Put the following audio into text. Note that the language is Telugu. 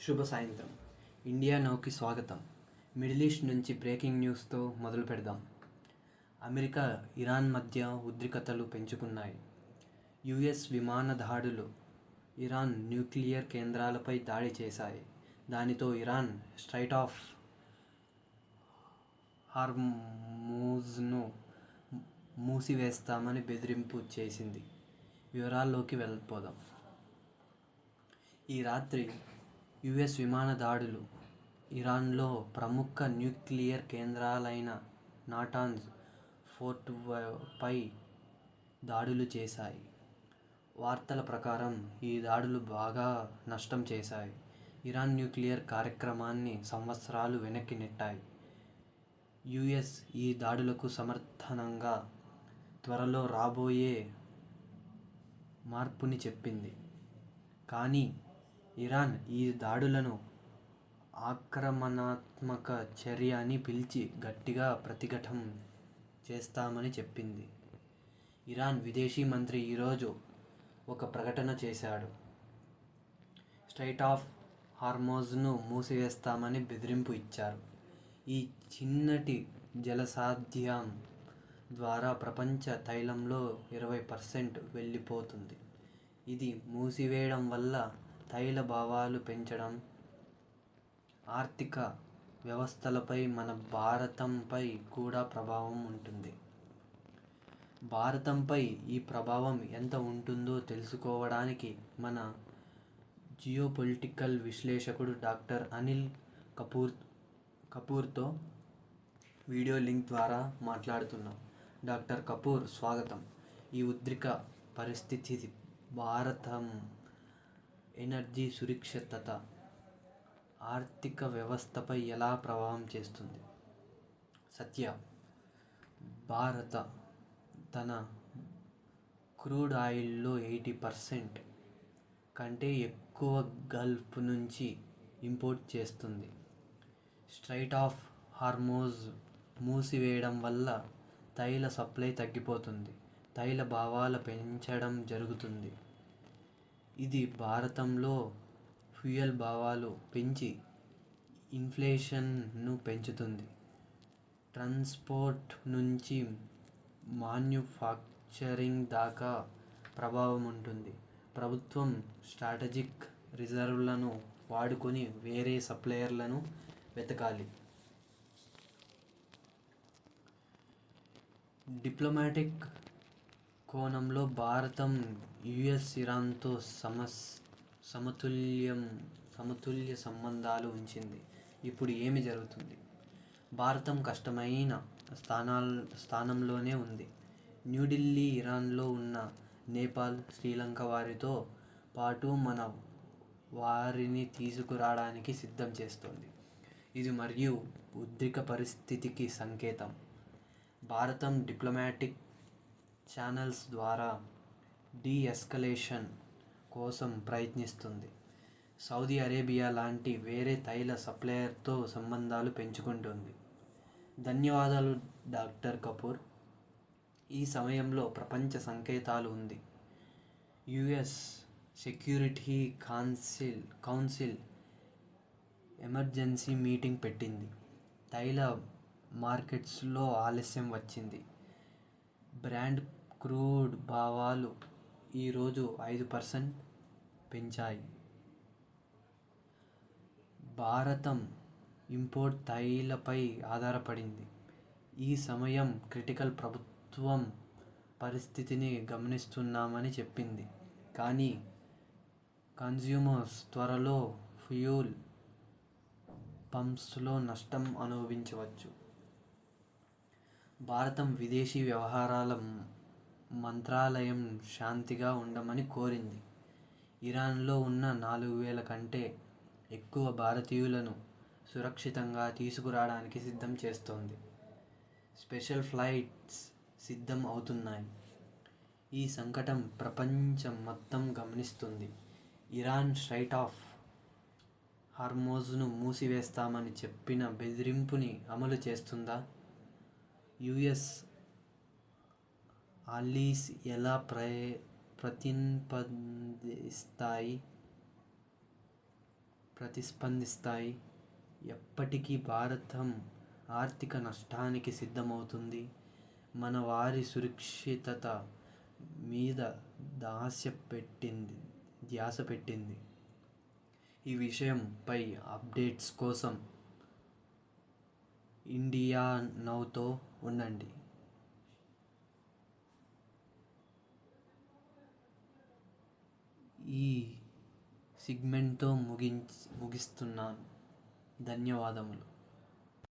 శుభ సాయంత్రం. ఇండియా నౌకి స్వాగతం. మిడిల్ ఈస్ట్ నుంచి బ్రేకింగ్ న్యూస్తో మొదలు పెడదాం. అమెరికా, ఇరాన్ మధ్య ఉద్రిక్తతలు పెంచుకున్నాయి. యుఎస్ విమాన దాడులు ఇరాన్ న్యూక్లియర్ కేంద్రాలపై దాడి చేశాయి. దానితో ఇరాన్ స్ట్రైట్ ఆఫ్ హార్మూజ్ను మూసివేస్తామని బెదిరింపు చేసింది. వివరాల్లోకి వెళ్ళిపోదాం. ఈ రాత్రి యుఎస్ విమాన దాడులు ఇరాన్లో ప్రముఖ న్యూక్లియర్ కేంద్రాలైన నాటాన్స్ ఫోర్ట్పై దాడులు చేశాయి. వార్తల ప్రకారం ఈ దాడులు బాగా నష్టం చేశాయి. ఇరాన్ న్యూక్లియర్ కార్యక్రమాన్ని సంవత్సరాలు వెనక్కి నెట్టాయి. యుఎస్ ఈ దాడులకు సమర్థనంగా త్వరలో రాబోయే మార్పుని చెప్పింది. కానీ ఇరాన్ ఈ దాడులను ఆక్రమణాత్మక చర్య అని పిలిచి గట్టిగా ప్రతిఘటన చేస్తామని చెప్పింది. ఇరాన్ విదేశీ మంత్రి ఈరోజు ఒక ప్రకటన చేశాడు. స్ట్రైట్ ఆఫ్ హార్మూజ్ను మూసివేస్తామని బెదిరింపు ఇచ్చారు. ఈ చిన్నటి జలసాధ్యం ద్వారా ప్రపంచ తైలంలో 20% వెళ్ళిపోతుంది. ఇది మూసివేయడం వల్ల తైల భావాలు పెంచడం, ఆర్థిక వ్యవస్థలపై, మన భారతంపై కూడా ప్రభావం ఉంటుంది. భారతంపై ఈ ప్రభావం ఎంత ఉంటుందో తెలుసుకోవడానికి మన జియోపొలిటికల్ విశ్లేషకుడు డాక్టర్ అనిల్ కపూర్తో వీడియో లింక్ ద్వారా మాట్లాడుతున్నాం. డాక్టర్ కపూర్, స్వాగతం. ఈ ఉద్రిక్త పరిస్థితి భారతం ఎనర్జీ సురక్షితత, ఆర్థిక వ్యవస్థపై ఎలా ప్రభావం చేస్తుంది? సత్య, భారత తన క్రూడ్ ఆయిల్లో 80% కంటే ఎక్కువ గల్ఫ్ నుంచి ఇంపోర్ట్ చేస్తుంది. స్ట్రైట్ ఆఫ్ హార్మూజ్ మూసివేయడం వల్ల తైల సప్లై తగ్గిపోతుంది. తైల భావాలు పెంచడం జరుగుతుంది. ఇది భారతంలో ఫ్యూయల్ భావాలు పెంచి ఇన్ఫ్లేషన్ను పెంచుతుంది. ట్రాన్స్పోర్ట్ నుంచి మ్యానుఫ్యాక్చరింగ్ దాకా ప్రభావం ఉంటుంది. ప్రభుత్వం స్ట్రాటజిక్ రిజర్వ్లను వాడుకొని వేరే సప్లయర్లను వెతకాలి. డిప్లొమాటిక్ కోణంలో భారతం యుఎస్ ఇరాన్తో సమతుల్య సంబంధాలు ఉంచింది. ఇప్పుడు ఏమి జరుగుతుంది? భారతం కష్టమైన స్థానంలోనే ఉంది. న్యూఢిల్లీ ఇరాన్లో ఉన్న నేపాల్, శ్రీలంక వారితో పాటు మన వారిని తీసుకురావడానికి సిద్ధం చేస్తోంది. ఇది మరియు ఉద్రిక్త పరిస్థితికి సంకేతం. భారతం డిప్లొమాటిక్ ఛానల్స్ ద్వారా డీ-ఎస్కలేషన్ కోసం ప్రయత్నిస్తుంది. సౌదీ అరేబియా లాంటి వేరే తైల సప్లయర్తో సంబంధాలు పెంచుకుంటుంది. ధన్యవాదాలు డాక్టర్ కపూర్. ఈ సమయంలో ప్రపంచ సంకేతాలు ఉంది. US security council emergency meeting పెట్టింది. తైల మార్కెట్స్లో ఆలస్యం వచ్చింది. బ్రాండ్ క్రూడ్ భావాలు ఈరోజు 5% పెంచాయి. భారతం ఇంపోర్ట్ తైలపై ఆధారపడింది. ఈ సమయం క్రిటికల్. ప్రభుత్వం పరిస్థితిని గమనిస్తున్నామని చెప్పింది. కానీ కన్స్యూమర్స్ త్వరలో ఫ్యూయల్ పంప్స్లో నష్టం అనుభవించవచ్చు. భారతం విదేశీ వ్యవహారాల మంత్రాలయం శాంతిగా ఉండమని కోరింది. ఇరాన్లో ఉన్న 4,000 కంటే ఎక్కువ భారతీయులను సురక్షితంగా తీసుకురావడానికి సిద్ధం చేస్తోంది. స్పెషల్ ఫ్లైట్స్ సిద్ధం అవుతున్నాయి. ఈ సంకటం ప్రపంచం మొత్తం గమనిస్తుంది. ఇరాన్ స్ట్రైట్ ఆఫ్ హార్మూజ్ను మూసివేస్తామని చెప్పిన బెదిరింపుని అమలు చేస్తుందా? యుఎస్ ఆలీస్ ఎలా ప్రతిస్పందిస్తాయి? ప్రతిస్పందిస్తాయి. ఎప్పటికీ భారతం ఆర్థిక నష్టానికి సిద్ధమవుతుంది. మన వారి సురక్షితత మీద ధ్యాస పెట్టింది. ఈ విషయంపై అప్డేట్స్ కోసం ఇండియా నౌతో ఉండండి. ఈ సెగ్మెంట్తో ముగిస్తున్నాను. ధన్యవాదములు.